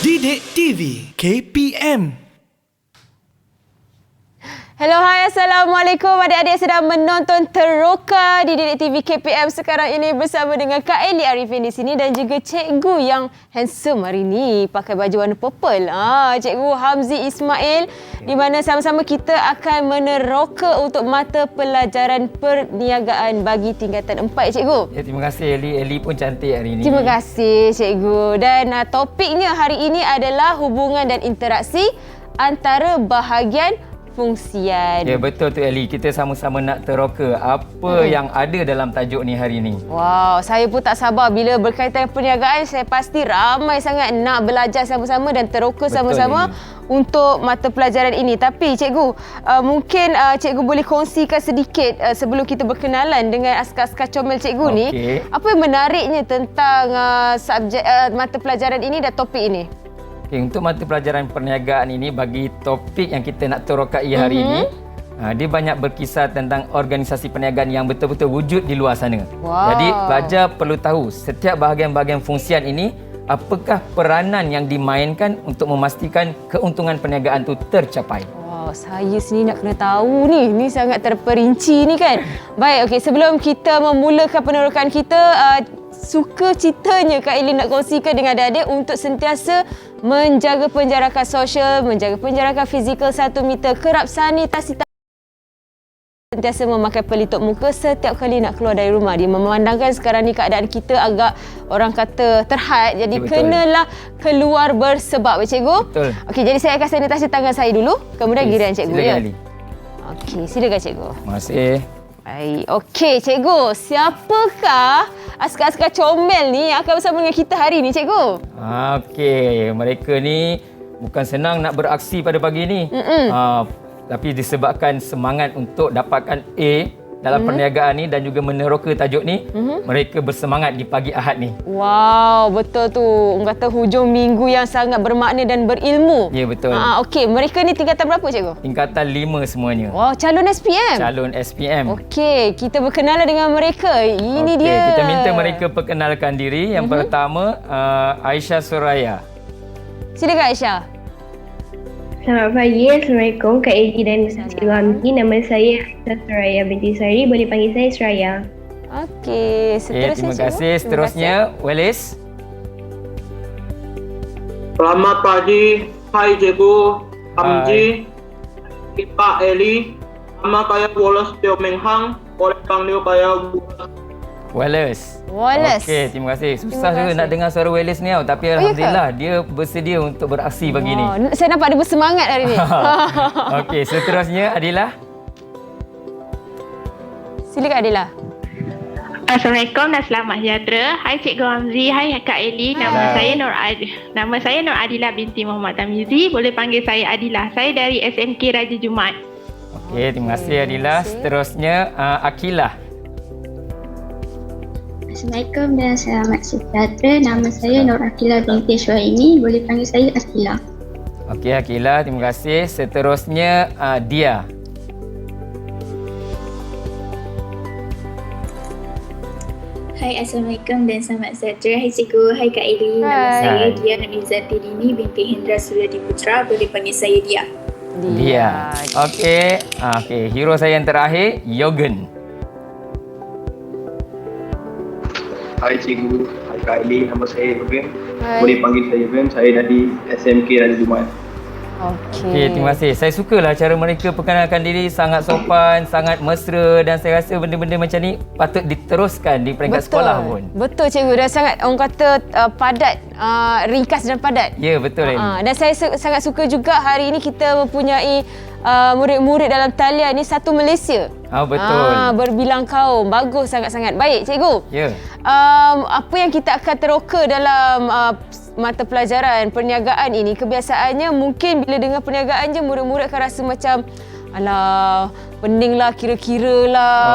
Didik TV KPM. Hello, hai, Assalamualaikum adik-adik sedang menonton Teroka di Didik TV KPM sekarang ini bersama dengan Kak Eli Arifin di sini dan juga cikgu yang handsome hari ini pakai baju warna purple. Cikgu Hamzi Ismail di mana sama-sama kita akan meneroka untuk mata pelajaran perniagaan bagi tingkatan 4, cikgu. Ya, terima kasih Eli. Eli pun cantik hari ini. Terima kasih, cikgu. Dan topiknya hari ini adalah hubungan dan interaksi antara bahagian fungsian. Ya, betul tu Eli. Kita sama-sama nak teroka apa yang ada dalam tajuk ni hari ini. Wow, saya pun tak sabar bila berkaitan perniagaan. Saya pasti ramai sangat nak belajar sama-sama dan teroka sama-sama untuk mata pelajaran ini. Tapi cikgu, mungkin cikgu boleh kongsikan sedikit sebelum kita berkenalan dengan askar-askar comel cikgu ni. Apa yang menariknya tentang subjek mata pelajaran ini dan topik ini? Okay, untuk mata pelajaran perniagaan ini bagi topik yang kita nak terokai hari ini, dia banyak berkisar tentang organisasi perniagaan yang betul-betul wujud di luar sana. Wow. Jadi pelajar perlu tahu setiap bahagian-bahagian fungsian ini apakah peranan yang dimainkan untuk memastikan keuntungan perniagaan itu tercapai. Wow, saya sendiri nak kena tahu ni. Ni sangat terperinci ni kan. Baik, okey, sebelum kita memulakan penerokan kita, suka ceritanya Kak Eli nak kongsikan dengan adik-adik untuk sentiasa menjaga penjarakan sosial, menjaga penjarakan fizikal 1 meter, kerap sanitasi, sentiasa memakai pelitup muka setiap kali nak keluar dari rumah. Dia memandangkan sekarang ni keadaan kita agak orang kata terhad, jadi kenalah keluar bersebab, cikgu. Betul. Okey, jadi saya akan sanitasi tangan saya dulu, kemudian giliran cikgu. Silakan Ali. Okey, silakan cikgu. Terima kasih. Baik, okey cikgu, siapakah askar-askar comel ni yang akan bersama dengan kita hari ni, cikgu? Okey, mereka ni bukan senang nak beraksi pada pagi ni. Tapi disebabkan semangat untuk dapatkan A dalam perniagaan ni dan juga meneroka tajuk ni, mereka bersemangat di pagi Ahad ni. Wow, betul tu. Orang kata hujung minggu yang sangat bermakna dan berilmu. Ya, betul. Okey, mereka ni tingkatan berapa, cikgu? Tingkatan 5 semuanya. Wow, calon SPM? Calon SPM. Okey, kita berkenalan dengan mereka. Ini dia. Kita minta mereka perkenalkan diri. Yang pertama, Aisyah Suraya. Silakan Aisyah. Selamat pagi, Assalamualaikum Kak Eli dan Cikgu Hamzi. Nama saya Aisyah Suraya binti Sari, boleh panggil saya Suraya. Okey, seterusnya Terima kasih. Seterusnya, Walis. Selamat pagi, hai Cikgu Hamzi, Pak Eli. Nama saya Wallace Teo Meng Hang, boleh panggil saya Wallace. Wallace. Okey, terima kasih. Susah juga nak dengar suara Wallace ni tau. Tapi Alhamdulillah dia bersedia untuk beraksi pagi ni. Saya nampak dia bersemangat hari ni. Okey, seterusnya Adilah. Silakan Adilah. Assalamualaikum dan selamat sejahtera. Hai Cikgu Hamzi, hai Kak Eli. Nama saya Nur Adilah binti Muhammad Tamizi, boleh panggil saya Adilah. Saya dari SMK Raja Jumaat. Okey, terima kasih Adilah. Seterusnya Akilah. Assalamualaikum dan selamat sejahtera. Nama saya Nur Akilah binti Syuaimi, boleh panggil saya Akilah. Okey Akilah, terima kasih. Seterusnya Dia. Hai, Assalamualaikum dan selamat sejahtera. Hai Cikgu, hai Kak Eli. Nama saya Dia Nurmizati Dini binti Hendra Suryadi Putra, boleh panggil saya Dia. Dia. Okey, hero saya yang terakhir Yogen. Hai Cikgu, hai Kak Eli, nama saya Yogen. Boleh panggil saya Yogen, saya dari SMK Raja Jumaat. Okey, terima kasih. Saya sukalah cara mereka perkenalkan diri, sangat sopan, sangat mesra dan saya rasa benda-benda macam ni patut diteruskan di peringkat sekolah pun. Betul cikgu, dan sangat orang kata padat, ringkas dan padat. Ya, betul Eli. Dan saya sangat suka juga hari ini kita mempunyai murid-murid dalam talian ni satu Malaysia. Betul. Berbilang kaum. Bagus sangat-sangat. Baik cikgu. Ya. Apa yang kita akan teroka dalam mata pelajaran perniagaan ini, kebiasaannya mungkin bila dengar perniagaan je murid-murid akan rasa macam alah, pening lah, kira-kira lah,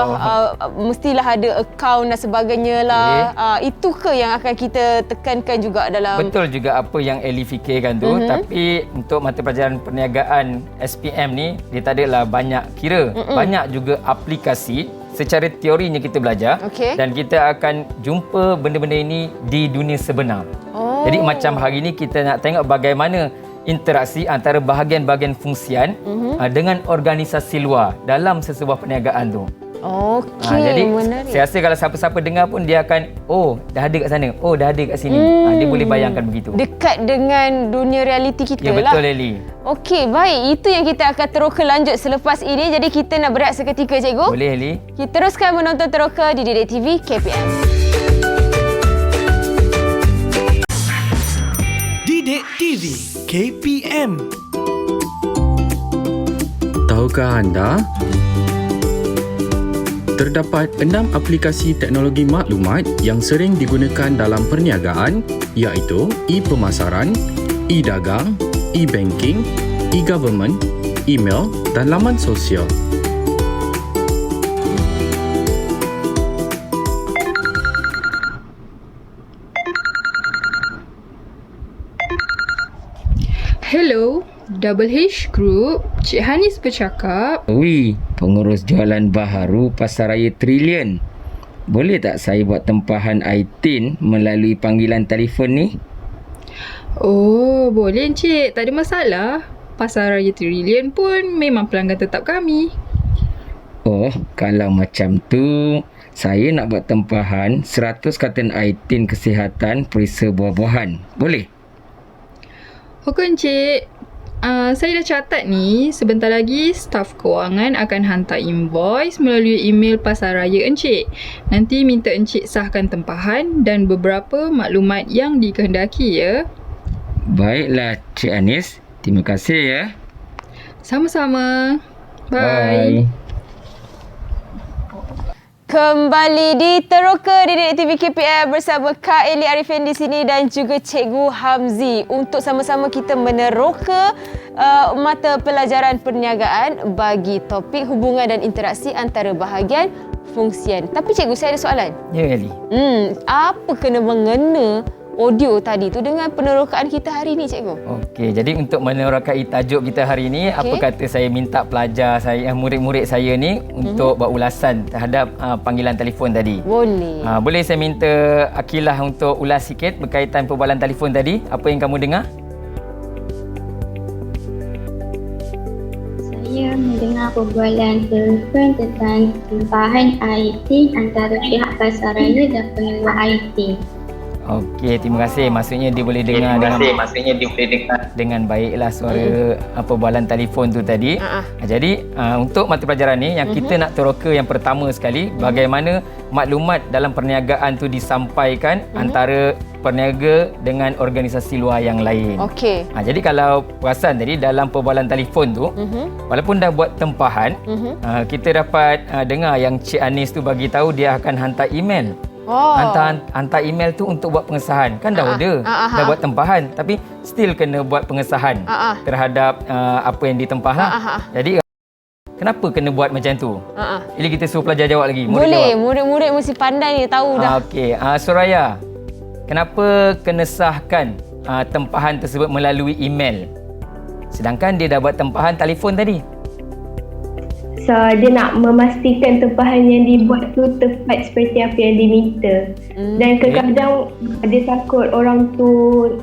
mestilah ada akaun dan sebagainya lah. Itu ke yang akan kita tekankan juga dalam... Betul juga apa yang Eli fikirkan tu. Tapi untuk mata pelajaran perniagaan SPM ni, dia tak adalah banyak kira. Banyak juga aplikasi secara teorinya kita belajar dan kita akan jumpa benda-benda ini di dunia sebenar. Jadi macam hari ini kita nak tengok bagaimana interaksi antara bahagian-bahagian fungsian dengan organisasi luar dalam sesebuah perniagaan tu. Jadi menarik. saya rasa kalau siapa-siapa dengar pun dia akan dah ada kat sana, dah ada kat sini. Dia boleh bayangkan begitu. Dekat dengan dunia realiti kita Ya lah. betul Eli. Okey, baik. Itu yang kita akan teroka lanjut selepas ini. Jadi kita nak berehat seketika, cikgu. Boleh Eli. Kita teruskan menonton teroka di Didik TV KPM. Didik TV KPM. Tahukah anda? Terdapat 6 aplikasi teknologi maklumat yang sering digunakan dalam perniagaan, iaitu e-pemasaran, e-dagang, e-banking, e-government, email dan laman sosial. Hello, Double H Group. Cik Hanis bercakap. Ui, pengurus jualan baharu Pasaraya Trillion. Boleh tak saya buat tempahan iTin melalui panggilan telefon ni? Oh, boleh Encik. Tak ada masalah. Pasaraya Trillion pun memang pelanggan tetap kami. Oh, kalau macam tu, saya nak buat tempahan 100 karton iTin kesihatan perisa buah-buahan. Boleh? Okey Encik. Saya dah catat ni. Sebentar lagi staf kewangan akan hantar invoice melalui email Pasaraya Encik. Nanti minta Encik sahkan tempahan dan beberapa maklumat yang dikehendaki ya. Baiklah Cik Anis. Terima kasih ya. Sama-sama. Bye. Kembali di Teroka di Didik TV KPM bersama Kak Eli Arifin di sini dan juga Cikgu Hamzi untuk sama-sama kita meneroka mata pelajaran perniagaan bagi topik hubungan dan interaksi antara bahagian fungsian. Tapi Cikgu, saya ada soalan. Ya Eli. Apa kena mengena audio tadi tu dengan penerokaan kita hari ni, Cikgu? Okey, jadi untuk menerokai tajuk kita hari ini, apa kata saya minta pelajar saya, murid-murid saya ni untuk buat ulasan terhadap panggilan telefon tadi. Boleh. Boleh saya minta Akilah untuk ulas sikit berkaitan perbualan telefon tadi? Apa yang kamu dengar? Saya mendengar perbualan telefon tentang tempahan IT antara pihak pasaraya dan pengeluar IT. Okey, terima kasih. Maksudnya dia boleh dengar dengan baiklah suara perbualan telefon tu tadi. Jadi untuk mata pelajaran ni yang kita nak teroka yang pertama sekali, bagaimana maklumat dalam perniagaan tu disampaikan antara peniaga dengan organisasi luar yang lain. Okey. Jadi kalau perasan tadi dalam perbualan telefon tu, walaupun dah buat tempahan, kita dapat dengar yang Cik Anis tu bagi tahu dia akan hantar email. Hantar email tu untuk buat pengesahan. Kan dah order, dah buat tempahan, tapi still kena buat pengesahan terhadap apa yang ditempah lah. Jadi kenapa kena buat macam tu? Ili kita suruh pelajar jawab lagi. Boleh, murid-murid mesti pandai ni, tahu dah. Okey, Suraya, kenapa kena sahkan tempahan tersebut melalui email? Sedangkan dia dah buat tempahan telefon tadi. So, dia nak memastikan tempahan yang dibuat tu tepat seperti apa yang diminta. Dan kadang-kadang dia takut orang tu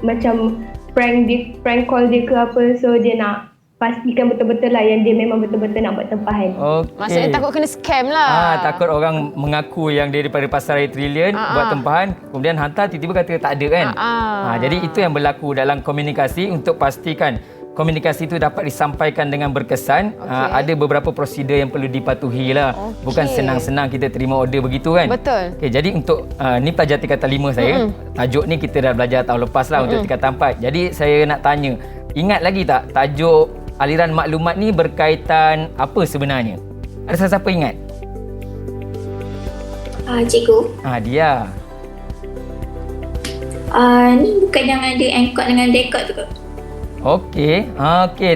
macam prank call dia ke apa. So, dia nak pastikan betul-betul lah yang dia memang betul-betul nak buat tempahan. Okay. Maksudnya takut kena scam lah. Takut orang mengaku yang dia daripada Pasaraya Trillion buat tempahan, kemudian hantar tiba-tiba kata tak ada kan. Jadi itu yang berlaku dalam komunikasi untuk pastikan komunikasi itu dapat disampaikan dengan berkesan. Ada beberapa prosedur yang perlu dipatuhi lah. Bukan senang-senang kita terima order begitu kan. Betul. Jadi untuk ni pelajar tingkatan 5 saya, tajuk ni kita dah belajar tahun lepas lah untuk tingkatan 4. Jadi saya nak tanya, ingat lagi tak tajuk aliran maklumat ni berkaitan apa sebenarnya? Ada siapa ingat? Cikgu. Dia. Ni bukan yang ada encode dengan decode tu ke? Okey,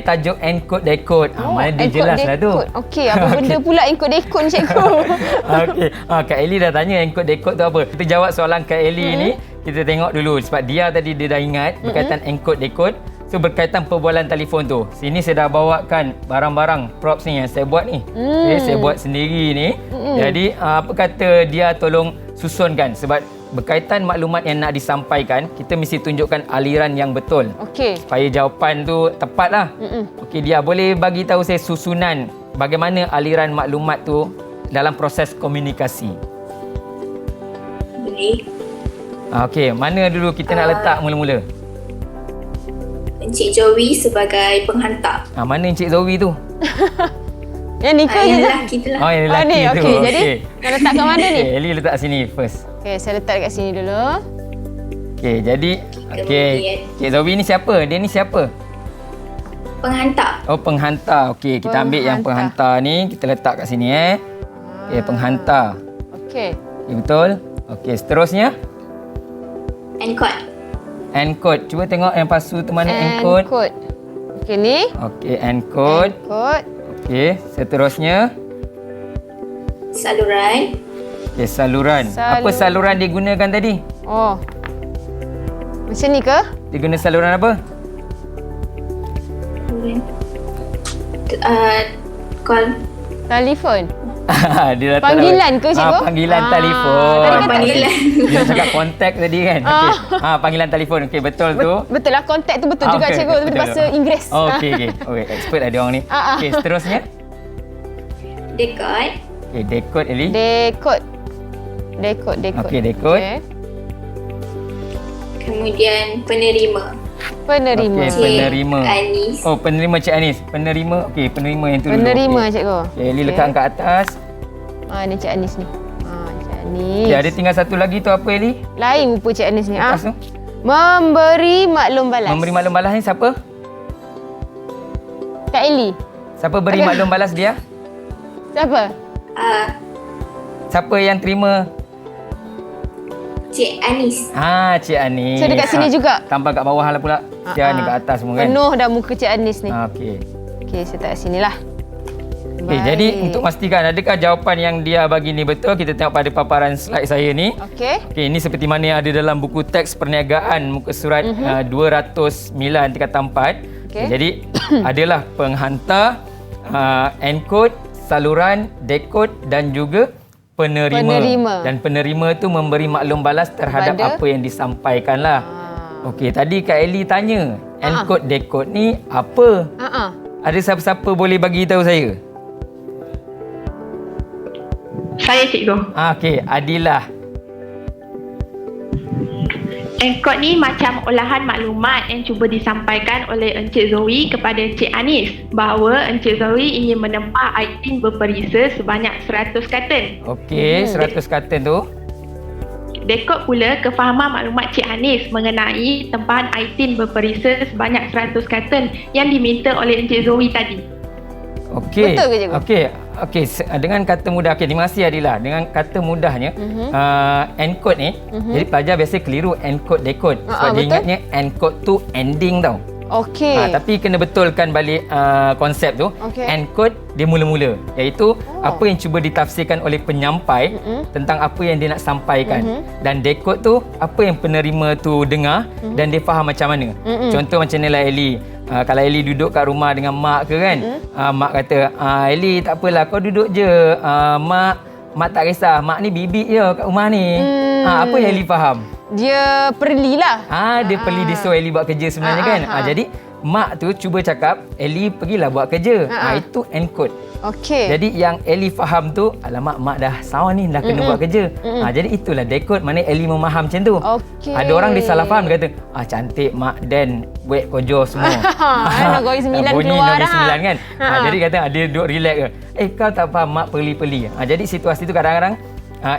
tajuk encode decode. Mana dia jelas lah tu. Okey, apa benda pula encode decode ni, Cikgu? Okey, Kak Eli dah tanya encode decode tu apa. Kita jawab soalan Kak Eli ni. Kita tengok dulu sebab dia tadi dia dah ingat berkaitan encode decode. So berkaitan perbualan telefon tu. Sini saya dah bawakan barang-barang props ni yang saya buat ni. Okay, saya buat sendiri ni. Jadi apa kata dia tolong susunkan sebab berkaitan maklumat yang nak disampaikan, kita mesti tunjukkan aliran yang betul. Okey. Supaya jawapan tu tepatlah. Okey, dia boleh bagi tahu saya susunan bagaimana aliran maklumat tu dalam proses komunikasi. Boleh. Okey, mana dulu kita nak letak mula-mula? Encik Joey sebagai penghantar. Mana Encik Zoe tu? Yang ni ke? Yang lelaki tu lah. Oh, yang lelaki ni, tu. okey. Jadi, nak letak kat mana ni? Okay, Ellie letak sini first. Okey, saya letak dekat sini dulu. Okey, jadi Kemudian. Encik Zoe ni siapa? Dia ni siapa? Penghantar. Oh, penghantar. Okey, kita ambil yang penghantar ni, kita letak kat sini Okey, penghantar. Okey. Okay, betul. Okey, seterusnya Encode. encode. Cuba tengok yang pasu tu mana encode. Encode. Okey, ni. Okey, encode. Encode. Okey, seterusnya Saluran. okey, saluran. Apa saluran dia gunakan tadi? Oh. Macam ni ke? Dia guna saluran apa? Call. Telefon. Dia dah tak Panggilan tahu. ke, cikgu? Panggilan telefon. tadi kata panggilan. Dia cakap kontak tadi kan? Okey. Panggilan telefon. Okey, betul tu. Betul lah, kontak tu betul juga okey, cikgu. Tapi betul. bahasa Inggeris. Oh, okey. Okey, expert lah dia orang ni. Okey, seterusnya. Decode. Okey, decode Ellie. Dekod. Okey, decode. Okey. Kemudian penerima. Penerima. Okey, penerima. Anis. Oh, penerima Cik Anis. Penerima. Okey, penerima yang tu dulu. Penerima Okey. cikgu. Okey, Ellie letak kat atas. Ni Cik Anis ni. Cik Anis. Okey, ada tinggal satu lagi tu apa Ellie? Lain rupa Cik Anis ni. Lepas tu? Memberi maklum balas. Memberi maklum balas ni siapa? Kak Eli. Siapa beri Okey. maklum balas dia? Siapa? Siapa yang terima? Cik Anis. Cik Anis. So dekat sini juga? Tambah kat bawah lah pula. Dia ni kat atas semua kan? Penuh dah muka Cik Anis ni. Okey. Okey, saya letak kat sini lah. Okay, jadi untuk pastikan adakah jawapan yang dia bagi ni betul, kita tengok pada paparan slide saya ni. Okey. Okey, ini seperti mana yang ada dalam buku teks perniagaan muka surat 209 tingkatan 4. Okey. Jadi adalah penghantar, encode, saluran, decode dan juga penerima. Dan penerima tu memberi maklum balas terhadap apa yang disampaikan lah. Okey, tadi Kak Ellie tanya, encode, decode ni apa? Ada siapa-siapa boleh bagi tahu saya? Saya cikgu. Okey, Adilah. Encode ni macam olahan maklumat yang cuba disampaikan oleh Encik Zoe kepada Encik Anis bahawa Encik Zoe ingin menempah item berperisa sebanyak 100 karton. Okey, 100 karton tu. Decode pula kefahaman maklumat Cik Anis mengenai tempahan item berperisa sebanyak 100 karton yang diminta oleh Encik Zoe tadi. Okey. Betul ke, cikgu? Okey, dengan kata mudah. Okey, terima kasih Adila. Dengan kata mudahnya, encode ni, jadi pelajar biasa keliru encode decode. Sebab dia betul. ingatnya encode tu ending tau. Okey. Tapi kena betulkan balik konsep tu. Okey. Encode dia mula-mula, iaitu apa yang cuba ditafsirkan oleh penyampai tentang apa yang dia nak sampaikan. Dan decode tu apa yang penerima tu dengar dan dia faham macam mana. Contoh macam ni lah Ellie. Kalau Ellie duduk kat rumah dengan mak ke kan, mak kata, Ellie tak apalah kau duduk je, mak tak kisah, mak ni bibik je kat rumah ni. Apa yang Ellie faham? Dia perlilah. Dia perli dia suruh Ellie buat kerja sebenarnya kan. Jadi mak tu cuba cakap, Ellie pergilah buat kerja. Itu encode. Okey. Jadi yang Ellie faham tu, alamak mak dah sawan ni dah kena buat kerja. Jadi itulah decode, mana Ellie memaham macam tu. Okey. Ada orang dia salah faham, dia kata, cantik mak Dan buat kojo semua. Nogoi 9 Bunyi keluar Nogoi dah. 9 kan. Jadi kata dia duduk relax ke. Kau tak faham mak perli-perli. Jadi situasi tu kadang-kadang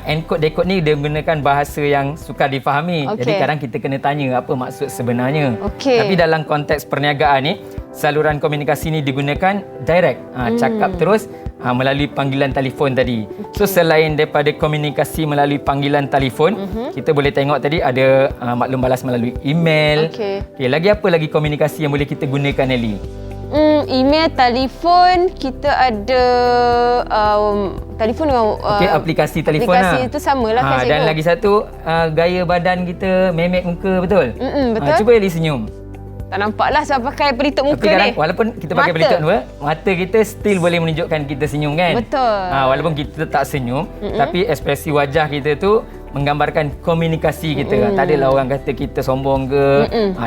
encode decode ni dia gunakan bahasa yang sukar difahami. Okey. Jadi kadang kita kena tanya apa maksud sebenarnya. Okey. Tapi dalam konteks perniagaan ni, saluran komunikasi ni digunakan direct. Cakap terus melalui panggilan telefon tadi. So selain daripada komunikasi melalui panggilan telefon, kita boleh tengok tadi ada maklum balas melalui email. Okey. Lagi apa lagi komunikasi yang boleh kita gunakan Ellie? Email, telefon, kita ada telefon dengan aplikasi telefon aplikasi itu samalah kan cikgu. Dan lagi satu gaya badan kita, memek muka, betul? betul. Cuba Ellie senyum. Tak nampak lah sebab pakai pelitup Tapi muka kadang ni. walaupun kita pakai Mata. pelitup dua, mata kita still boleh menunjukkan kita senyum kan? Betul. Walaupun kita tak senyum, tapi ekspresi wajah kita tu menggambarkan komunikasi kita. Tak adalah orang kata kita sombong ke.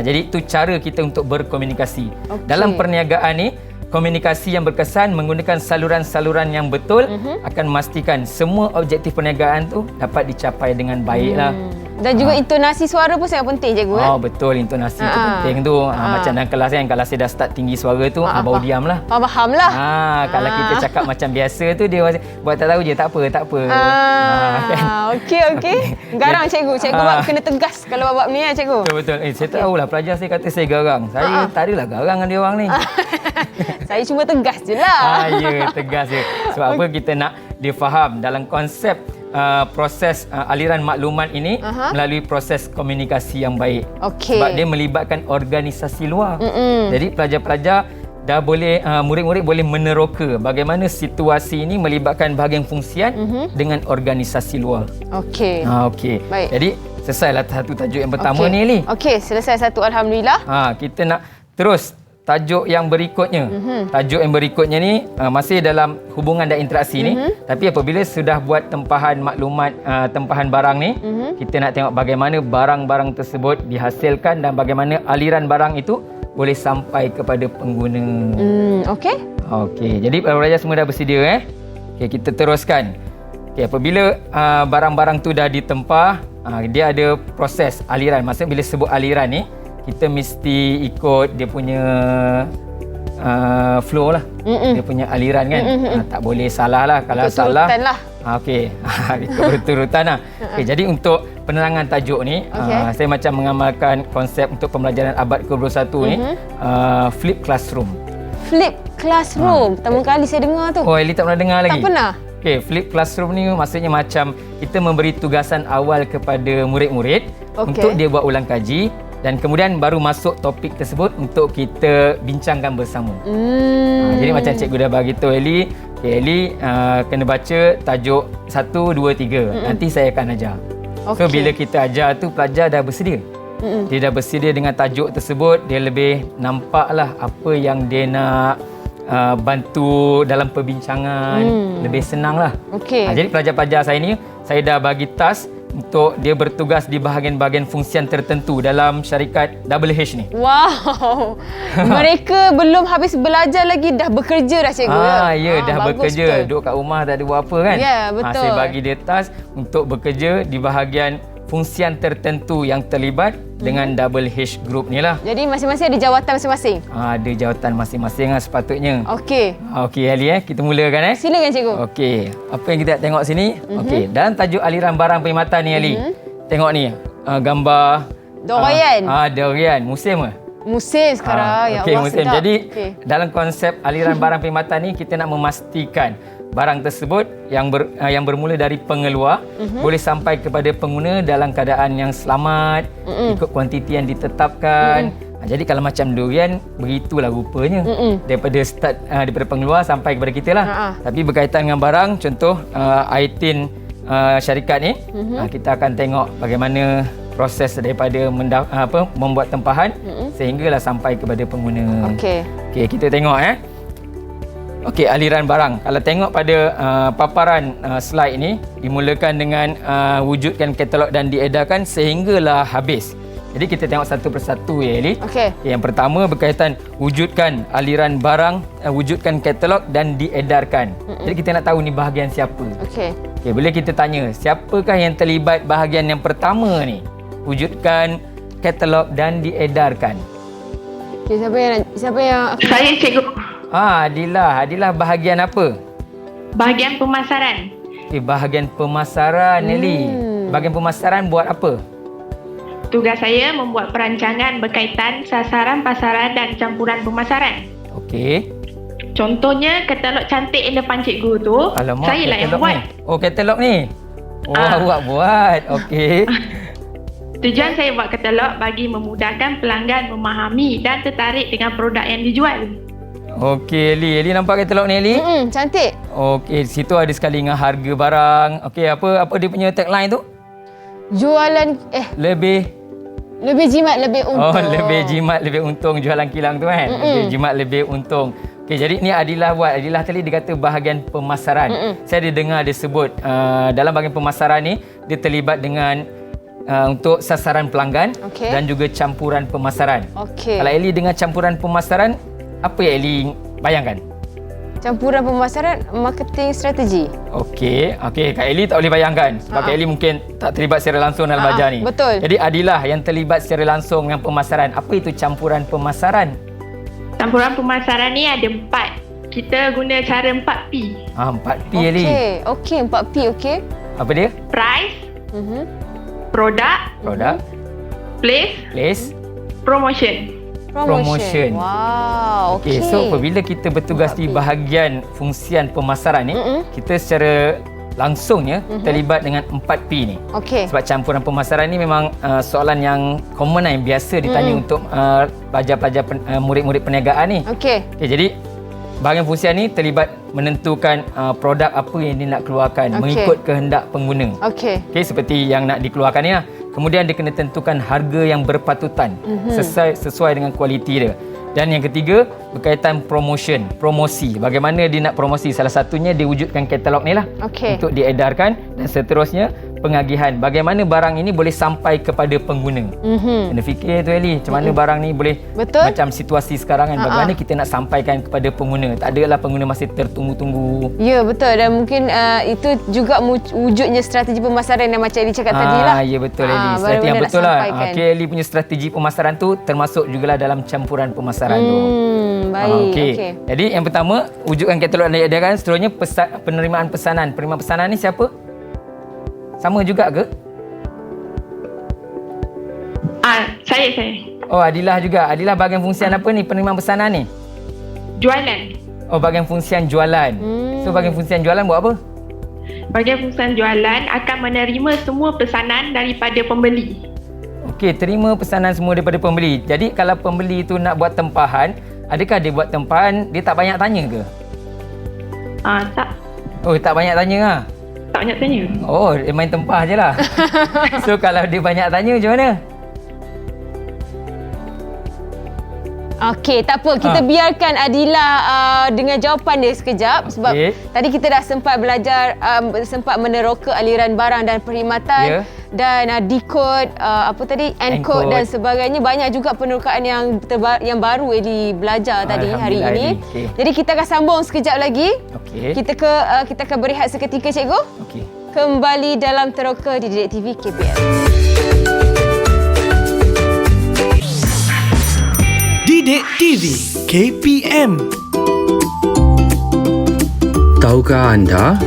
Jadi itu cara kita untuk berkomunikasi. Okey. Dalam perniagaan ni, komunikasi yang berkesan menggunakan saluran-saluran yang betul akan memastikan semua objektif perniagaan tu dapat dicapai dengan baiklah. Dan juga intonasi suara pun sangat penting cikgu kan? Betul, intonasi tu penting tu. Macam dalam kelas kan, kalau saya dah start tinggi suara tu, baru diam lah. Faham lah. Kalau kita cakap macam biasa tu, dia buat tak tahu je, tak apa. Kan? Okey. Garang cikgu. Cikgu bab kena tegas kalau bab ni cikgu. Betul. Saya tahulah pelajar saya kata saya garang. Saya tak adalah garang dengan dia orang ni. Saya cuma tegas je lah. Ya, tegas je. Sebab apa kita nak dia faham dalam konsep proses aliran maklumat ini melalui proses komunikasi yang baik. Okey. Sebab dia melibatkan organisasi luar. Jadi pelajar-pelajar dah boleh murid-murid boleh meneroka bagaimana situasi ini melibatkan bahagian fungsian dengan organisasi luar. Okey. Okey. Baik. Jadi selesailah satu tajuk yang pertama ni, Li. Okey, selesai satu alhamdulillah. Kita nak terus tajuk yang berikutnya. Tajuk yang berikutnya ni masih dalam hubungan dan interaksi ni, tapi apabila sudah buat tempahan maklumat, tempahan barang ni, kita nak tengok bagaimana barang-barang tersebut dihasilkan dan bagaimana aliran barang itu boleh sampai kepada pengguna. Okey. Okey, jadi pelajar semua dah bersedia Okey, kita teruskan. Okey, apabila barang-barang tu dah ditempah, dia ada proses aliran. Maksudnya bila sebut aliran ni, kita mesti ikut dia punya flow lah. Dia punya aliran kan. Tak boleh salah lah. Kalau salah, lah. Okey, ikut berurutan lah. Okey, jadi untuk penerangan tajuk ni, saya macam mengamalkan konsep untuk pembelajaran abad ke-21 ni, flip classroom. Flip classroom. Pertama kali saya dengar tu. Oh, Eli tak pernah dengar lagi? Tak pernah. Okey, flip classroom ni maksudnya macam kita memberi tugasan awal kepada murid-murid untuk dia buat ulang kaji dan kemudian baru masuk topik tersebut untuk kita bincangkan bersama. Jadi macam cikgu dah bagi tahu Eli, Eli kena baca tajuk 1, 2, 3. Nanti saya akan ajar. So bila kita ajar tu pelajar dah bersedia. Dia dah bersedia dengan tajuk tersebut, dia lebih nampaklah apa yang dia nak bantu dalam perbincangan, lebih senanglah. Jadi pelajar-pelajar saya ni, saya dah bagi task untuk dia bertugas di bahagian-bahagian fungsian tertentu dalam syarikat WH ni. Wow. Mereka belum habis belajar lagi dah bekerja dah cikgu. Dah bekerja. Betul. Duduk kat rumah tak ada buat apa kan? Ya, betul. Saya bagi dia task untuk bekerja di bahagian fungsian tertentu yang terlibat dengan WH Group ni lah. Jadi masing-masing ada jawatan masing-masing? Ada jawatan masing-masing lah sepatutnya. Okey. Okey Ali, kita mulakan Silakan cikgu. Okey, apa yang kita nak tengok sini? Okey, dalam tajuk aliran barang perkhidmatan ni Ali. Tengok ni, gambar durian. Durian, musim ke? Musim sekarang. Ya Okey, Allah, musim. sedap. Jadi dalam konsep aliran barang perkhidmatan ni kita nak memastikan barang tersebut yang bermula dari pengeluar boleh sampai kepada pengguna dalam keadaan yang selamat, ikut kuantiti yang ditetapkan. Jadi kalau macam durian, begitulah rupanya. Daripada start, daripada pengeluar sampai kepada kita lah. Tapi berkaitan dengan barang, contoh air tin syarikat ni, kita akan tengok bagaimana proses daripada membuat tempahan sehinggalah sampai kepada pengguna. Okey, kita tengok Okey, aliran barang. Kalau tengok pada paparan slide ini, dimulakan dengan wujudkan katalog dan diedarkan sehinggalah habis. Jadi kita tengok satu persatu ya Eli. Okey. Yang pertama berkaitan wujudkan aliran barang, wujudkan katalog dan diedarkan. Jadi kita nak tahu ni bahagian siapa. Okey. Okey, boleh kita tanya, siapakah yang terlibat bahagian yang pertama ni? Wujudkan katalog dan diedarkan. Okey, siapa yang Saya cikgu. Adilah bahagian apa? Bahagian pemasaran. Okey, bahagian pemasaran Nelly. Bahagian pemasaran buat apa? Tugas saya membuat perancangan berkaitan sasaran pasaran dan campuran pemasaran. Okey. Contohnya katalog cantik yang depan cikgu tu, Alamak, saya lah yang buat. Oh, katalog ni. Awak buat. Okey. Tujuan saya buat katalog bagi memudahkan pelanggan memahami dan tertarik dengan produk yang dijual. Okey, Eli nampak katalog ni, Eli? Cantik. Okey, situ ada sekali dengan harga barang. Okey, apa dia punya tagline tu? Jualan Lebih jimat, lebih untung. Oh, lebih jimat, lebih untung jualan kilang tu kan. Lebih jimat, lebih untung. Okey, jadi ni Adilah buat. Adilah tadi dia kata bahagian pemasaran. Saya ada dengar dia sebut dalam bahagian pemasaran ni dia terlibat dengan untuk sasaran pelanggan dan juga campuran pemasaran. Kalau Ellie dengan campuran pemasaran, apa yang Ellie bayangkan? Campuran pemasaran, marketing strategi. Okey, Kak Ellie tak boleh bayangkan sebab Kak Ellie mungkin tak terlibat secara langsung dalam belajar ni. Betul. Jadi Adilah yang terlibat secara langsung dengan pemasaran. Apa itu campuran pemasaran? Campuran pemasaran ni ada 4. Kita guna cara 4P. 4P Ellie. Okey, 4P okey. Apa dia? Price, product, place, promotion. Wow, okey. So apabila kita bertugas di bahagian fungsian pemasaran ni, kita secara langsungnya terlibat dengan 4P ni. Okey. Sebab campuran pemasaran ni memang soalan yang common yang biasa ditanya untuk pelajar-pelajar murid-murid perniagaan ni. Okey. Jadi bahagian fungsian ni terlibat menentukan produk apa yang dia nak keluarkan mengikut kehendak pengguna. Okey, seperti yang nak dikeluarkan ni lah. Kemudian dia kena tentukan harga yang berpatutan sesuai dengan kualiti dia. Dan yang ketiga berkaitan promosi. Bagaimana dia nak promosi? Salah satunya dia wujudkan katalog ni lah untuk diedarkan, dan seterusnya pengagihan. Bagaimana barang ini boleh sampai kepada pengguna. Kena fikir tu Ellie, macam mana barang ni boleh macam situasi sekarang kan, bagaimana kita nak sampaikan kepada pengguna. Tak adalah pengguna masih tertunggu-tunggu. Ya, betul, dan mungkin itu juga wujudnya strategi pemasaran yang macam Ellie cakap tadi lah. Ya, betul Ellie. Strategi yang betul lah. Ellie punya strategi pemasaran tu termasuk jugalah dalam campuran pemasaran tu. Baik. Jadi yang pertama wujudkan katalog dan diedarkan. Seterusnya penerimaan pesanan. Penerimaan pesanan ni siapa? Sama juga ke? Saya. Oh, Adilah juga. Adilah bahagian fungsian apa ni penerimaan pesanan ni? Jualan. Oh, bahagian fungsian jualan. So bahagian fungsian jualan buat apa? Bahagian fungsian jualan akan menerima semua pesanan daripada pembeli. Okey, terima pesanan semua daripada pembeli. Jadi kalau pembeli tu nak buat tempahan, adakah dia buat tempahan dia tak banyak tanya ke? Tak. Oh, tak banyak tanya lah. Tak banyak tanya. Oh, dia main tempah je lah. So kalau dia banyak tanya macam mana? Okey, tak apa. Kita biarkan Adilah dengan jawapan dia sekejap. Sebab tadi kita dah sempat belajar, sempat meneroka aliran barang dan perkhidmatan. Dan decode, apa tadi? Encode dan sebagainya. Banyak juga penerokaan yang baru Ellie belajar tadi hari ini. Jadi kita akan sambung sekejap lagi. Kita akan berehat seketika, cikgu. Kembali dalam Teroka di Didik TV KPM. Didik TV KPM. Tahukah anda?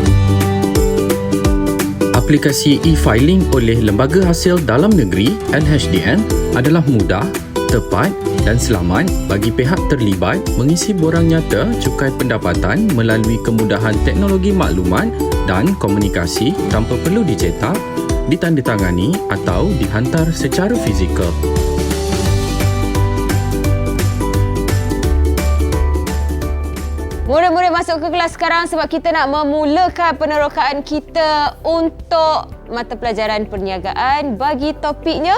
Aplikasi e-filing oleh Lembaga Hasil Dalam Negeri LHDN adalah mudah, tepat dan selamat bagi pihak terlibat mengisi borang nyata cukai pendapatan melalui kemudahan teknologi maklumat dan komunikasi tanpa perlu dicetak, ditandatangani atau dihantar secara fizikal. Murid-murid masuk ke kelas sekarang sebab kita nak memulakan penerokaan kita untuk mata pelajaran perniagaan. Bagi topiknya,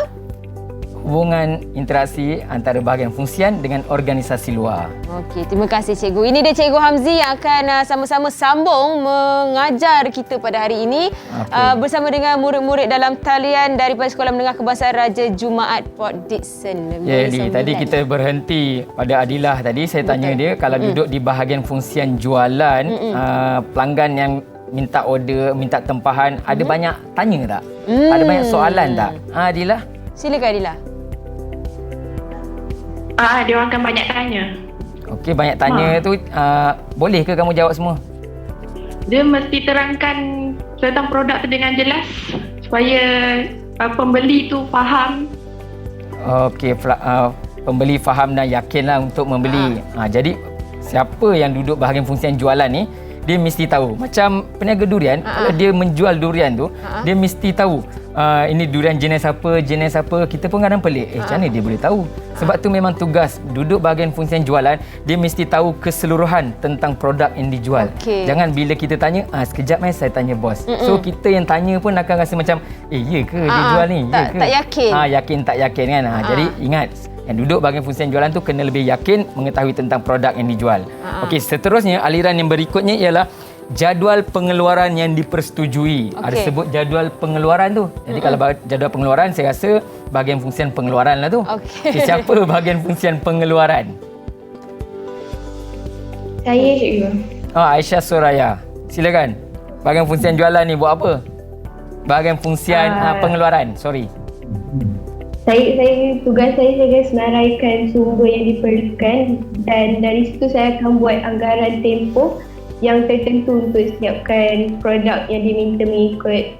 hubungan interaksi antara bahagian fungsian dengan organisasi luar. Okey, terima kasih cikgu. Ini dia Cikgu Hamzi yang akan sama-sama sambung mengajar kita pada hari ini bersama dengan murid-murid dalam talian daripada Sekolah Menengah Kebangsaan Raja Jumaat Port Dickson. Ya, tadi kita berhenti pada Adilah tadi. Saya tanya dia kalau duduk di bahagian fungsian jualan, pelanggan yang minta order, minta tempahan, ada banyak tanya tak? Ada banyak soalan tak? Adilah? Silakan Adilah. Dia orang akan banyak tanya. Okey, banyak tanya tu boleh ke kamu jawab semua? Dia mesti terangkan tentang produk tu dengan jelas supaya pembeli tu faham. Okey, pembeli faham dan yakinlah untuk membeli. Jadi siapa yang duduk bahagian fungsian jualan ni, dia mesti tahu. Macam peniaga durian, kalau dia menjual durian tu, dia mesti tahu ini durian jenis apa, kita pun kadang pelik. Macam mana dia boleh tahu? Sebab tu memang tugas duduk bahagian fungsian jualan, dia mesti tahu keseluruhan tentang produk yang dijual. Jangan bila kita tanya, sekejap saya tanya bos. So kita yang tanya pun akan rasa macam, ya ke dia jual ni? Ya ke? Tak yakin. Yakin tak yakin kan. Jadi ingat, yang duduk bahagian fungsian jualan tu kena lebih yakin mengetahui tentang produk yang dijual. Okey, seterusnya aliran yang berikutnya ialah jadual pengeluaran yang dipersetujui. Ada sebut jadual pengeluaran tu. Jadi kalau jadual pengeluaran, saya rasa bahagian fungsian pengeluaran lah tu. Siapa bahagian fungsian pengeluaran? Saya cikgu. Aisyah Soraya. Silakan. Bahagian fungsian jualan ni buat apa? Bahagian fungsian pengeluaran. Sorry. Saya tugas saya akan senaraikan sumber yang diperlukan dan dari situ saya akan buat anggaran tempoh yang tertentu untuk siapkan produk yang diminta mengikut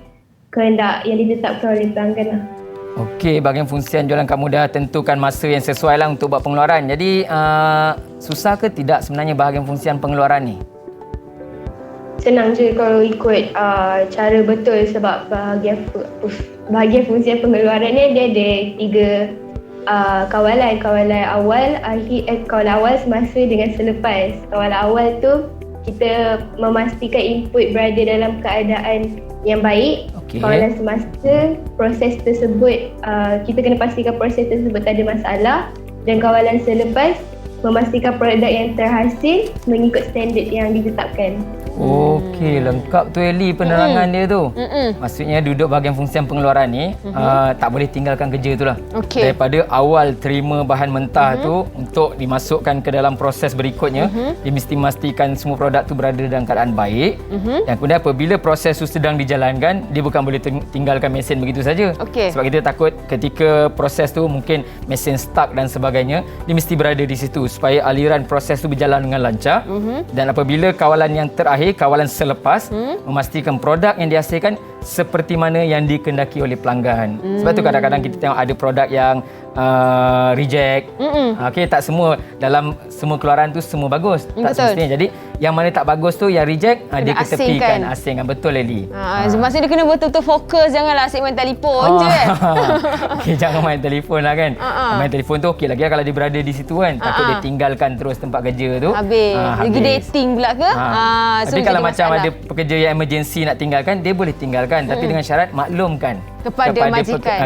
kehendak yang ditetapkan oleh pelanggan. Okey, bahagian fungsian jualan kamu dah tentukan masa yang sesuai lah untuk buat pengeluaran. Jadi susah ke tidak sebenarnya bahagian fungsian pengeluaran ni? Senang je kalau ikut cara betul sebab bahagian fungsian pengeluaran ni dia ada 3 kawalan. Kawalan awal, kawalan awal, semasa dengan selepas. Kawalan awal tu kita memastikan input berada dalam keadaan yang baik. Kawalan semasa, proses tersebut kita kena pastikan proses tersebut tak ada masalah. Dan kawalan selepas, memastikan produk yang terhasil mengikut standard yang ditetapkan. Okey, lengkap tu Eli penerangan dia tu. Maksudnya duduk bahagian fungsian pengeluaran ni tak boleh tinggalkan kerja tu lah. Daripada awal terima bahan mentah tu untuk dimasukkan ke dalam proses berikutnya, dia mesti memastikan semua produk tu berada dalam keadaan baik. Dan kemudian apabila proses tu sedang dijalankan, dia bukan boleh tinggalkan mesin begitu saja. Sebab kita takut ketika proses tu mungkin mesin stuck dan sebagainya, dia mesti berada di situ supaya aliran proses tu berjalan dengan lancar. Dan apabila kawalan yang terakhir, kawalan selepas, memastikan produk yang dihasilkan seperti mana yang dikehendaki oleh pelanggan. Sebab tu kadang-kadang kita tengok ada produk yang reject. Tak semua dalam semua keluaran tu semua bagus. Tak semestinya. Jadi yang mana tak bagus tu, yang reject, dia ketepikan, asingkan. Betul Eli. Maksudnya dia kena betul-betul fokus, janganlah asyik main telefon je. Jangan main telefon lah kan. Main telefon tu okey lagi lah kalau dia berada di situ kan. Takut dia tinggalkan terus tempat kerja tu. Habis. Lagi dating pula ke? Tapi kalau macam ada pekerja yang emergency nak tinggalkan, dia boleh tinggalkan. Tapi dengan syarat maklumkan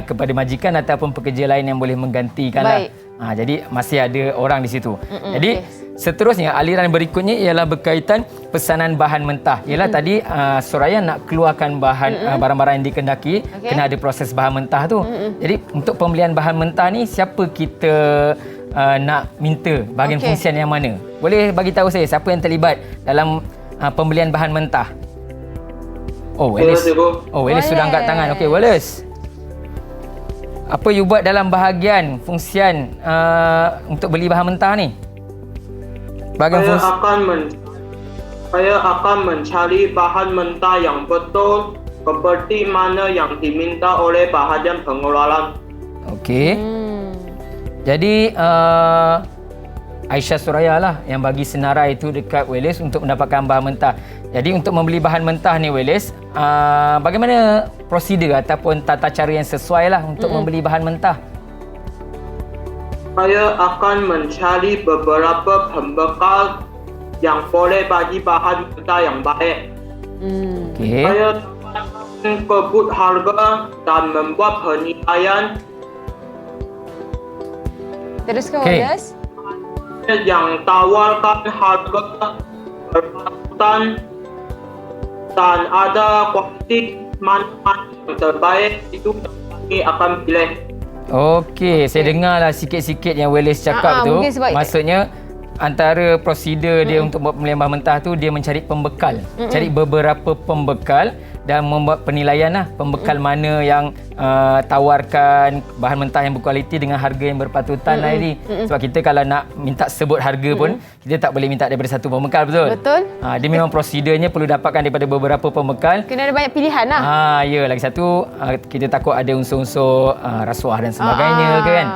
kepada majikan ataupun pekerja lain yang boleh menggantikan lah. Jadi masih ada orang di situ. Jadi seterusnya aliran berikutnya ialah berkaitan pesanan bahan mentah. Ialah tadi Soraya nak keluarkan barang-barang yang dikehendaki, kena ada proses bahan mentah tu. Jadi untuk pembelian bahan mentah ni, siapa kita nak minta bahagian fungsian yang mana? Boleh bagi tahu saya siapa yang terlibat dalam pembelian bahan mentah? Wallace. Wallace sudah angkat tangan. Okey, Wallace. Apa you buat dalam bahagian fungsian untuk beli bahan mentah ni? Saya akan mencari bahan mentah yang betul seperti mana yang diminta oleh bahagian pengeluaran. Okey. Jadi Aisyah Soraya lah yang bagi senarai itu dekat Wallace untuk mendapatkan bahan mentah. Jadi untuk membeli bahan mentah ni Wallace, bagaimana prosedur ataupun tata cara yang sesuai lah untuk membeli bahan mentah? Saya akan mencari beberapa pembekal yang boleh bagi bahan mentah yang baik. Saya akan kebut harga dan membuat penilaian. Teruskan Wallace. Yang tawarkan harga berpatutan dan ada kualiti mana yang terbaik, itu kami akan pilih. Okey, saya dengarlah sikit-sikit yang Wallace cakap tu. Maksudnya antara prosedur dia untuk buat pembelian bahan mentah tu, dia mencari pembekal. Cari beberapa pembekal dan membuat penilaian lah pembekal mana yang tawarkan bahan mentah yang berkualiti dengan harga yang berpatutan lah ini. Sebab kita kalau nak minta sebut harga pun, kita tak boleh minta daripada satu pembekal, betul? Betul. Dia memang prosedurnya perlu dapatkan daripada beberapa pembekal. Kena ada banyak pilihan lah. Ya, lagi satu kita takut ada unsur-unsur rasuah dan sebagainya kan.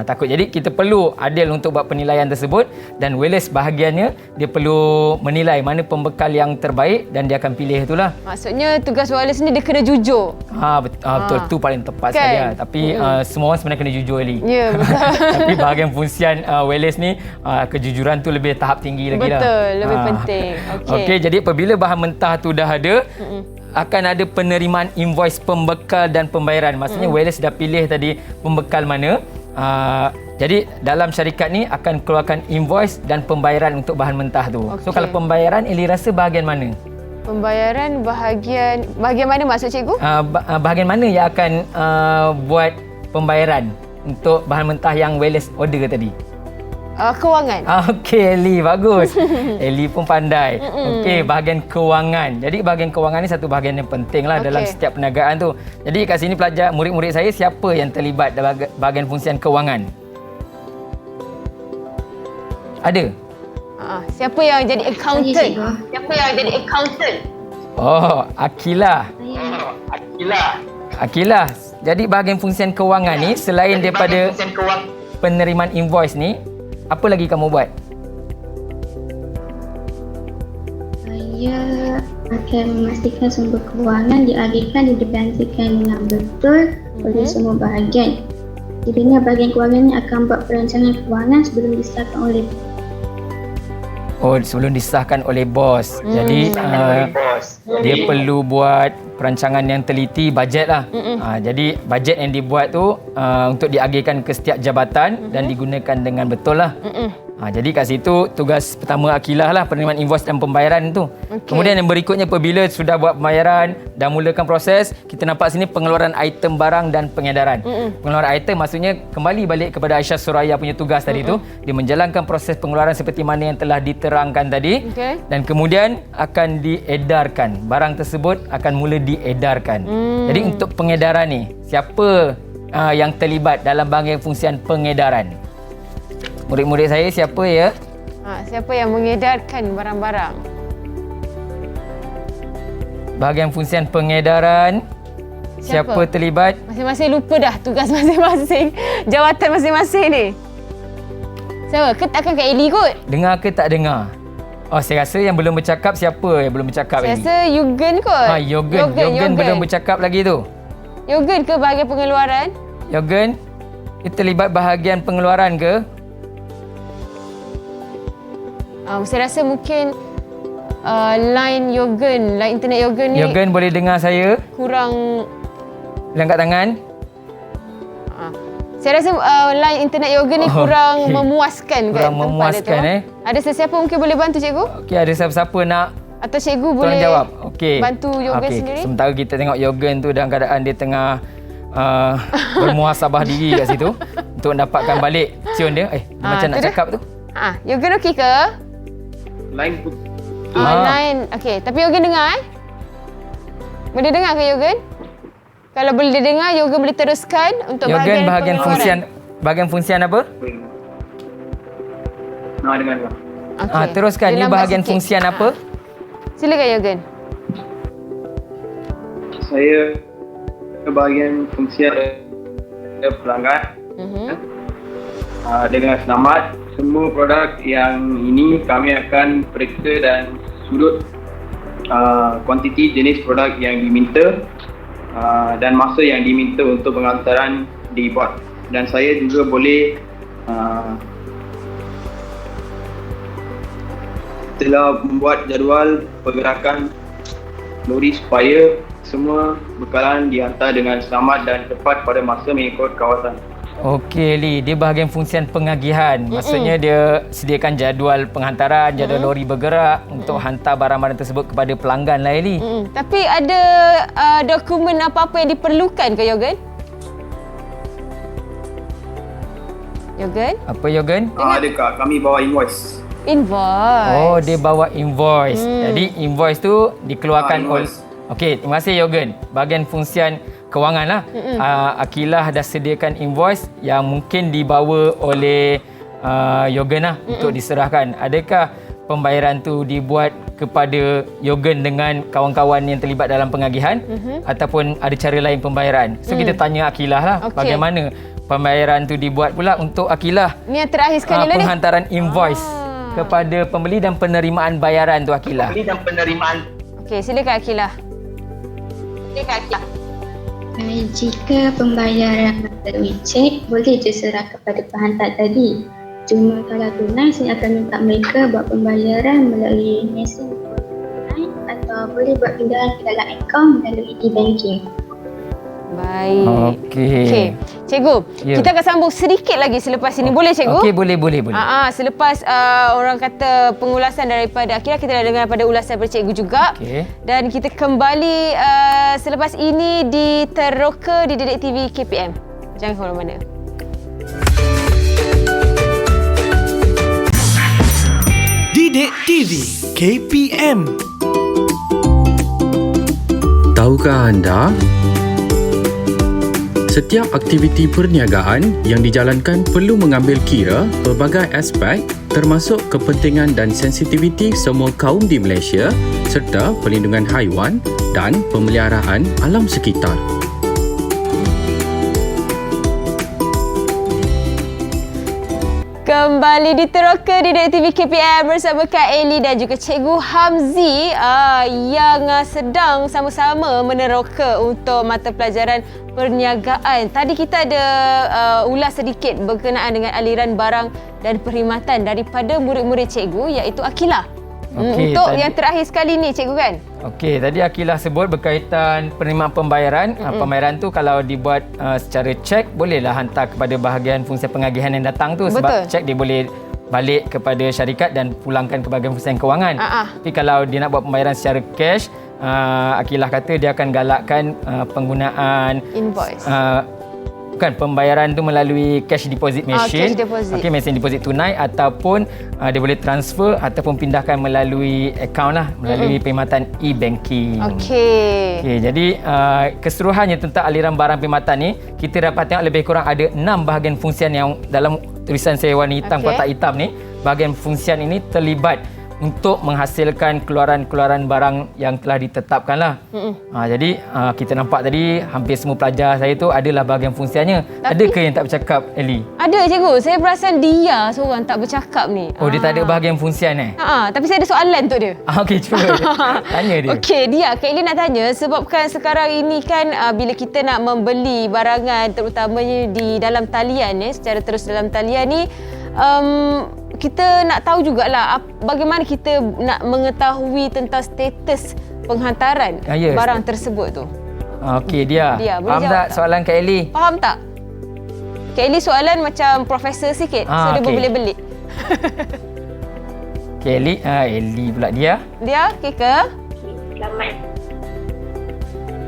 Takut. Jadi kita perlu adil untuk buat penilaian tersebut, dan Wales bahagiannya dia perlu menilai mana pembekal yang terbaik dan dia akan pilih itulah. Maksudnya tugas Wales ni dia kena jujur. Betul. Tu paling tepat kan? sekali lah. Tapi semua orang sebenarnya kena jujur, Ali. Ya, betul. Tapi bahagian fungsian Wales ni kejujuran tu lebih tahap tinggi lagi lah. Betul, lebih penting. Okey, jadi apabila bahan mentah tu dah ada, akan ada penerimaan invoice pembekal dan pembayaran. Maksudnya Wales dah pilih tadi pembekal mana. Jadi dalam syarikat ni akan keluarkan invoice dan pembayaran untuk bahan mentah tu. So kalau pembayaran, Eli rasa bahagian mana? Pembayaran bahagian mana maksud cikgu? Bahagian mana yang akan buat pembayaran untuk bahan mentah yang Wales order tadi? Kewangan. Okey, Eli, bagus. Eli pun pandai. Okey, bahagian kewangan. Jadi bahagian kewangan ni satu bahagian yang penting lah dalam setiap perniagaan tu. Jadi kat sini pelajar, murid-murid saya, siapa yang terlibat dalam bahagian fungsian kewangan? Ada? Siapa yang jadi accountant? Oh, Akilah. Akilah. Jadi bahagian fungsian kewangan ni, selain daripada penerimaan invoice ni, apa lagi kamu buat? Saya akan memastikan sumber kewangan dialihkan dan dibelanjakan dengan betul oleh semua bahagian. Kiranya bahagian kewangan ini akan buat perancangan kewangan sebelum disahkan oleh sebelum disahkan oleh bos. Jadi dia perlu buat perancangan yang teliti, bajet lah. Jadi bajet yang dibuat tu untuk diagihkan ke setiap jabatan dan digunakan dengan betul lah. Jadi kat situ tugas pertama Akilah lah, penerimaan invoice dan pembayaran tu. Kemudian yang berikutnya, apabila sudah buat pembayaran dan mulakan proses, kita nampak sini pengeluaran item barang dan pengedaran. Pengeluaran item maksudnya kembali balik kepada Aisyah Suraya punya tugas tadi tu. Dia menjalankan proses pengeluaran seperti mana yang telah diterangkan tadi. Dan kemudian akan diedarkan. Barang tersebut akan mula diedarkan. Jadi untuk pengedaran ni, siapa yang terlibat dalam bahagian fungsian pengedaran? Murid-murid saya siapa ya? Siapa yang mengedarkan barang-barang? Bahagian fungsian pengedaran. Siapa terlibat? Masing-masing lupa dah tugas masing-masing. Jawatan masing-masing ni. Siapa? Ke takkan Kak Eli kot? Dengar ke tak dengar? Saya rasa yang belum bercakap, siapa yang belum bercakap Saya ini? rasa Yugen kot. Yogen belum bercakap lagi tu. Yugen ke bahagian pengeluaran? Yogen, dia terlibat bahagian pengeluaran ke? Saya rasa mungkin line internet Yugen ni. Yogen boleh dengar saya? Kurang. Angkat tangan. Saya rasa line internet Yugen ni kurang memuaskan. Kurang memuaskan Ada sesiapa mungkin boleh bantu cikgu? Okey, ada siapa-siapa nak atau cikgu boleh tolong jawab? Okey. Bantu Yugen sendiri. Sementara kita tengok Yugen tu dalam keadaan dia tengah bermuhasabah diri kat situ untuk mendapatkan balik tune dia. Macam nak cakap tu. Yugen okey ke? Line pun. Line. Okey, tapi Yugen dengar Boleh dengar ke Yugen? Kalau boleh dengar, Yugen boleh teruskan untuk bahagian fungsian apa? Dengar. Teruskan. Dia bahagian fungsian apa? Silakan Yugen. Saya bahagian fungsian pelanggan. Dengan selamat, semua produk yang ini kami akan periksa dan sudut kuantiti jenis produk yang diminta dan masa yang diminta untuk penghantaran dibuat. Dan saya juga boleh telah membuat jadual pergerakan lori supaya semua bekalan dihantar dengan selamat dan cepat pada masa mengikut kawasan. Okey, Li. Dia bahagian fungsian pengagihan. Maksudnya dia sediakan jadual penghantaran, jadual lori bergerak untuk hantar barang-barang tersebut kepada pelanggan lah, Li. Tapi ada dokumen apa-apa yang diperlukan ke Yugen? Yugen? Apa Yugen? Ada Kak, kami bawa invoice. Invoice. Dia bawa invoice. Jadi invoice tu dikeluarkan oleh... Okey, terima kasih Yugen. Bahagian fungsian kewangan lah. Akilah dah sediakan invoice yang mungkin dibawa oleh Yogen lah untuk diserahkan. Adakah pembayaran tu dibuat kepada Yogen dengan kawan-kawan yang terlibat dalam pengagihan ataupun ada cara lain pembayaran? So kita tanya Akilah lah, bagaimana pembayaran tu dibuat pula untuk Akilah. Ni yang terakhir sekali lah ni. Penghantaran invoice kepada pembeli dan penerimaan bayaran tu Akilah. Okey, silakan Akilah. Jika pembayaran melalui cek, boleh je serah kepada penghantar tadi. Cuma kalau tunai, saya akan minta mereka buat pembayaran melalui mesin tunai atau boleh buat pindahan ke dalam akaun melalui e-banking. Baik. Okey. Cikgu, kita akan sambung sedikit lagi selepas ini. Boleh Cikgu? Okey, boleh. Selepas orang kata pengulasan daripada Akilah, kita dah dengar pada ulasan daripada Cikgu juga. Dan kita kembali selepas ini di Teroka di Didik TV KPM. Jangan ke mana-mana. Didik TV KPM. Tahukah anda? Setiap aktiviti perniagaan yang dijalankan perlu mengambil kira pelbagai aspek termasuk kepentingan dan sensitiviti semua kaum di Malaysia serta perlindungan haiwan dan pemeliharaan alam sekitar. Kembali di Teroka di Didik TV KPM bersama Kak Eli dan juga Cikgu Hamzi yang sedang sama-sama meneroka untuk mata pelajaran perniagaan. Tadi kita ada ulas sedikit berkenaan dengan aliran barang dan perkhidmatan daripada murid-murid cikgu iaitu Akilah. Untuk tadi, yang terakhir sekali ni cikgu kan? Okey, tadi Akilah sebut berkaitan penerimaan pembayaran. Pembayaran tu kalau dibuat secara cek, bolehlah hantar kepada bahagian fungsi pengagihan yang datang tu. Sebab cek dia boleh balik kepada syarikat dan pulangkan ke bahagian fungsi kewangan. Tapi kalau dia nak buat pembayaran secara cash, Akilah kata dia akan galakkan penggunaan invoice. Bukan, pembayaran tu melalui cash deposit machine. Okey, mesin deposit tunai ataupun dia boleh transfer ataupun pindahkan melalui akaun lah, melalui perkhidmatan e-banking. Okey. Jadi keseluruhannya tentang aliran barang perkhidmatan ni, kita dapat tengok lebih kurang ada 6 bahagian fungsian yang dalam tulisan saya warna hitam, kotak hitam ni. Bahagian fungsian ini terlibat untuk menghasilkan keluaran-keluaran barang yang telah ditetapkan lah. Jadi kita nampak tadi hampir semua pelajar saya tu adalah bahagian fungsiannya. Adakah yang tak bercakap, Eli? Ada cikgu, saya perasan dia seorang tak bercakap ni. Oh, dia tak ada bahagian fungsian tapi saya ada soalan untuk dia. Okey, cuba tanya dia. Okey, dia Kak Eli nak tanya sebabkan sekarang ini kan bila kita nak membeli barangan terutamanya di dalam talian secara terus dalam talian ni, kita nak tahu jugalah bagaimana kita nak mengetahui tentang status penghantaran barang tersebut tu. Okey, dia faham tak soalan Kak Eli? Faham tak? Kak Eli soalan macam profesor sikit, so dia berbelit-belit. Kak Eli, Eli pula dia. Dia, okey ke?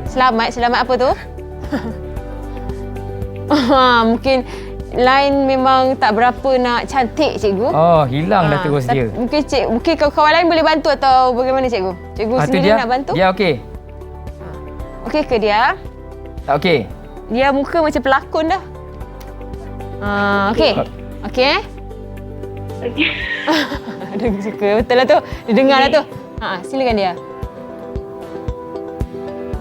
Selamat apa tu? Mungkin line memang tak berapa nak cantik cikgu. Oh, hilang dah terus dia. Mungkin kawan-kawan lain boleh bantu atau bagaimana cikgu? Cikgu sendiri nak bantu? Dia okey. Okey ke dia? Tak okey. Dia muka macam pelakon dah. Okey. Okey. Dia suka betul lah tu. Dia dengar lah tu. Silakan dia.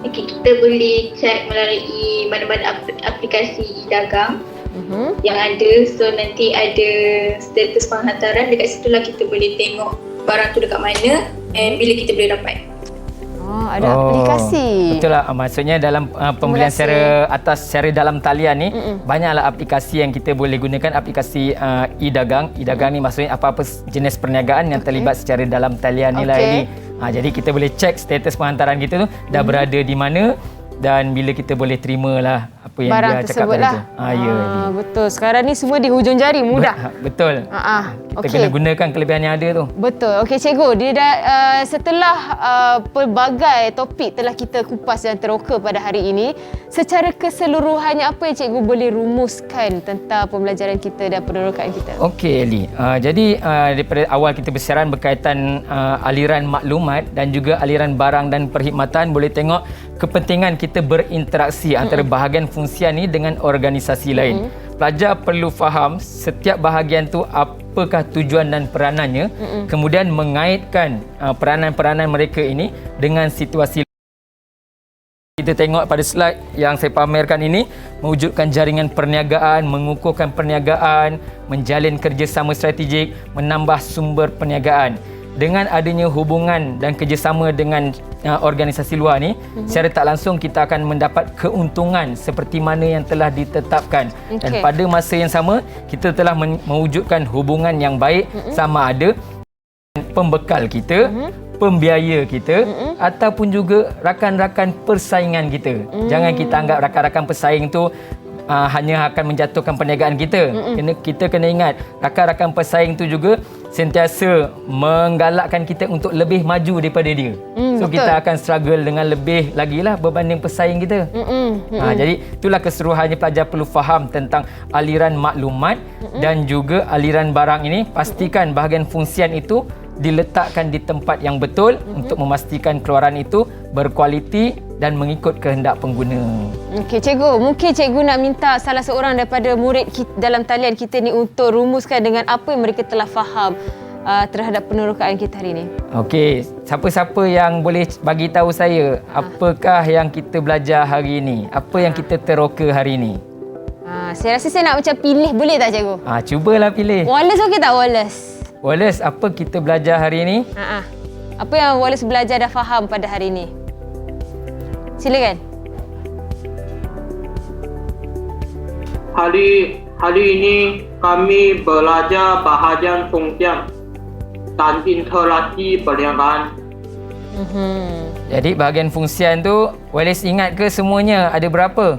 Okey, kita boleh cek melalui mana-mana aplikasi e-dagang yang ada. So nanti ada status penghantaran, dekat situlah kita boleh tengok barang tu dekat mana and bila kita boleh dapat. Ada aplikasi. Betul lah. Maksudnya dalam pembelian secara atas, secara dalam talian ni, banyaklah aplikasi yang kita boleh gunakan. Aplikasi e-dagang. E-dagang ni maksudnya apa-apa jenis perniagaan yang terlibat secara dalam talian ni lah ini. Jadi kita boleh cek status penghantaran kita tu dah berada di mana dan bila kita boleh terima lah apa yang barang dia cakap tadi tu. Betul. Sekarang ni semua di hujung jari, mudah. Betul. Kita kena gunakan kelebihan yang ada tu. Betul. Okey cikgu, dia dah setelah pelbagai topik telah kita kupas dan teroka pada hari ini, secara keseluruhannya apa yang cikgu boleh rumuskan tentang pembelajaran kita dan penerokaan kita? Okey Eli. Jadi daripada awal kita bersiaran berkaitan aliran maklumat dan juga aliran barang dan perkhidmatan, boleh tengok kepentingan kita berinteraksi antara bahagian fungsian ni dengan organisasi lain. Pelajar perlu faham setiap bahagian tu apakah tujuan dan peranannya, kemudian mengaitkan peranan-peranan mereka ini dengan situasi. Kita tengok pada slide yang saya pamerkan ini, mewujudkan jaringan perniagaan, mengukuhkan perniagaan, menjalin kerjasama strategik, menambah sumber perniagaan. Dengan adanya hubungan dan kerjasama dengan organisasi luar ni, secara tak langsung kita akan mendapat keuntungan seperti mana yang telah ditetapkan. Dan pada masa yang sama, kita telah mewujudkan hubungan yang baik sama ada pembekal kita, pembiaya kita ataupun juga rakan-rakan persaingan kita. Jangan kita anggap rakan-rakan pesaing tu hanya akan menjatuhkan perniagaan kita. Kita kena ingat rakan-rakan pesaing tu juga sentiasa menggalakkan kita untuk lebih maju daripada dia. So betul. Kita akan struggle dengan lebih lagi lah berbanding pesaing kita. Jadi itulah keseluruhannya pelajar perlu faham tentang aliran maklumat dan juga aliran barang ini. Pastikan bahagian fungsian itu diletakkan di tempat yang betul untuk memastikan keluaran itu berkualiti dan mengikut kehendak pengguna. Okey, cikgu, mungkin cikgu nak minta salah seorang daripada murid kita, dalam talian kita ni untuk rumuskan dengan apa yang mereka telah faham terhadap penerokaan kita hari ini. Okey, siapa-siapa yang boleh bagi tahu saya apakah yang kita belajar hari ini? Apa yang kita teroka hari ini? Saya rasa saya nak macam pilih, boleh tak cikgu? Cubalah pilih. Wallace okey tak Wallace? Wallace, apa kita belajar hari ini? Apa yang Wallace belajar dah faham pada hari ini? Silakan. Hari ini kami belajar bahagian fungsian dan interaksi perniagaan. Jadi bahagian fungsian tu, Wallace ingat ke semuanya ada berapa?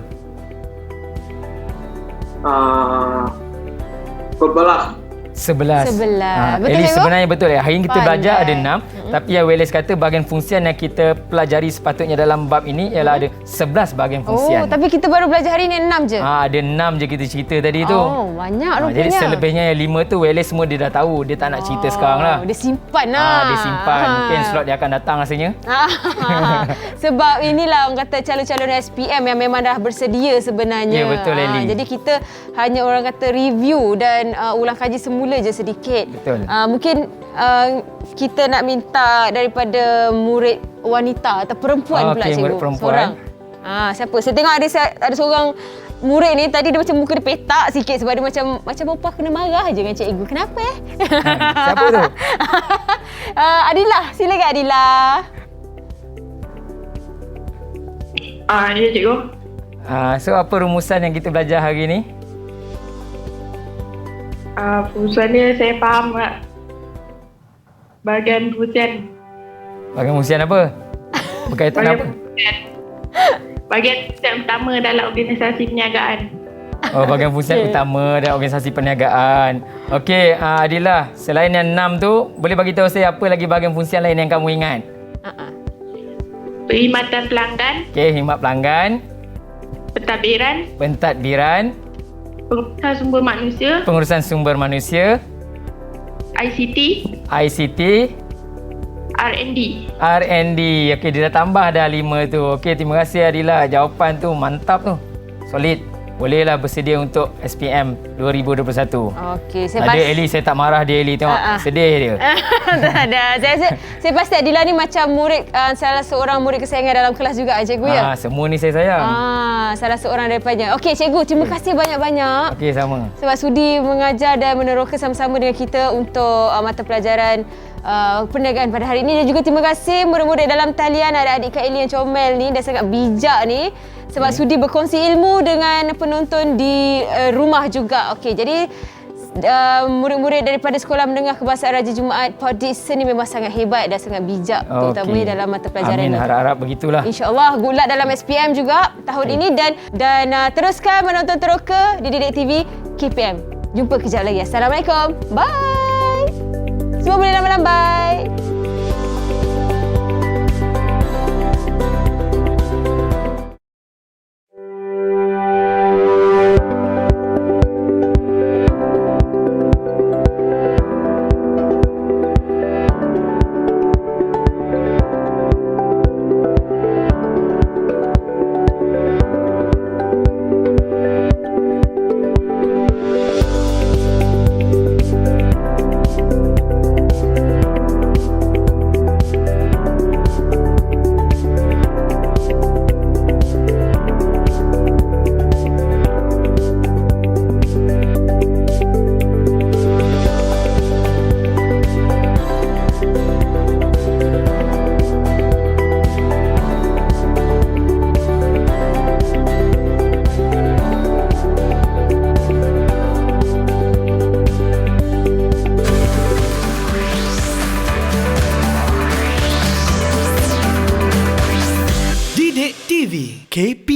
11. Betul Eli, cikgu? sebenarnya betul ya. Hari ini kita belajar ada 6. Tapi yang Wallace kata bahagian fungsian yang kita pelajari sepatutnya dalam bab ini ialah ada 11 bahagian fungsian. Tapi kita baru belajar hari ini 6 je? Ada 6 je kita cerita tadi tu. Banyak rupanya. Jadi selebihnya yang 5 tu Wallace semua dia dah tahu. Dia tak nak cerita sekarang lah. Dia simpan lah. Dia simpan. Mungkin slot dia akan datang rasanya. Sebab inilah orang kata calon-calon SPM yang memang dah bersedia sebenarnya. Ya, betul Eli. Jadi kita hanya orang kata review dan ulang kaji semula je sedikit. Betul. Mungkin kita nak minta daripada murid wanita atau perempuan pula cikgu. Murid perempuan. Seorang. Siapa? Saya tengok ada seorang murid ni tadi dia macam muka dia petak sikit sebab dia macam bapa kena marah je dengan cikgu. Kenapa siapa tu? Adilah, silakan Adilah. Ya cikgu. So apa rumusan yang kita belajar hari ni? Fungsiannya saya faham bahagian fungsian. Bahagian fungsian apa? Berkaitan apa? Bahagian fungsian utama dalam organisasi perniagaan. Bahagian fungsian utama dalam organisasi perniagaan. Okey, Adilah, selain yang 6 tu, boleh bagi tahu saya apa lagi bahagian fungsian lain yang kamu ingat? Perkhidmatan pelanggan. Okey, khidmat pelanggan. Pentadbiran. Pengurusan sumber manusia. ICT. R&D. Okey, dia dah tambah dah 5 tu. Okey, terima kasih Adilah. Jawapan tu mantap tu. Solid. Bolehlah bersedia untuk SPM 2021. Okey, ada Eli, saya tak marah dia Eli. Tengok, sedih dia. Tak ada. Saya pasti Adilah ni macam murid, salah seorang murid kesayangan dalam kelas juga cikgu ya? Semua ni saya sayang. Salah seorang daripadanya. Okey cikgu, terima kasih banyak-banyak. Okey, sama. Sebab sudi mengajar dan meneroka sama-sama dengan kita untuk mata pelajaran perniagaan pada hari ini. Dan juga terima kasih murid-murid dalam talian, ada adik Kak Eli yang comel ni dan sangat bijak ni. Sebab sudi berkongsi ilmu dengan penonton di rumah juga. Okey, jadi murid-murid daripada Sekolah Menengah Kebahasaan Raja Jumaat Pordis ni memang sangat hebat dan sangat bijak, terutamanya dalam mata pelajaran ini. Harap-harap begitulah. InsyaAllah, good luck dalam SPM juga tahun ini dan teruskan menonton Teroka di Didik TV KPM. Jumpa kejap lagi. Assalamualaikum. Bye. Semua boleh lambai-lambai. KPM